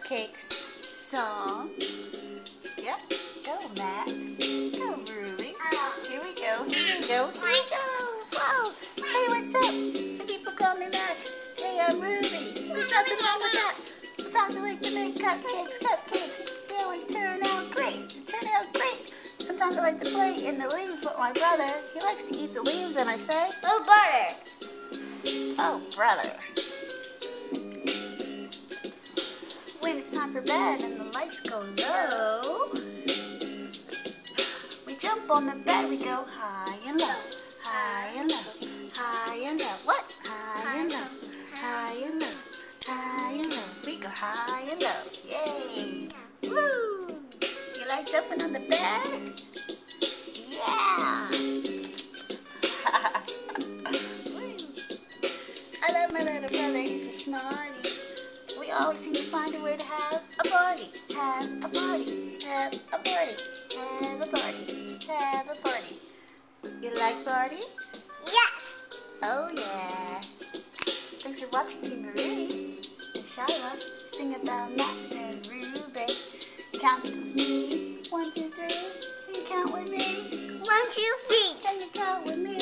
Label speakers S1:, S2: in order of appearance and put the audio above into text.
S1: Cupcakes songs. Yep, go Max. Go Ruby. Here we go, here we go, here we go. Whoa, hey, what's up? Some people call me Max. Hey, I'm Ruby. There's nothing wrong with that. Sometimes I like to make cupcakes. They always turn out great. Sometimes I like to play in the leaves with my brother. He likes to eat the leaves and I say,
S2: Oh, brother.
S1: oh, brother. When it's time for bed and the lights go low, we jump on the bed, we go high and low, high and low, high and low. What? High and low, high and low, high and low. We go high and low. Yay! Woo! You like jumping on the bed? Yeah! I love my little brother, he's a smarty. We always seem to find a way to have a party. Have a party. Have a party. Have a party. Have a party. You like parties?
S2: Yes.
S1: Oh yeah. Thanks for watching Team Marie and Shiloh sing about Max and Ruby. Count with me. 1, 2, 3. You count with me.
S2: 1, 2, 3.
S1: And you count with me.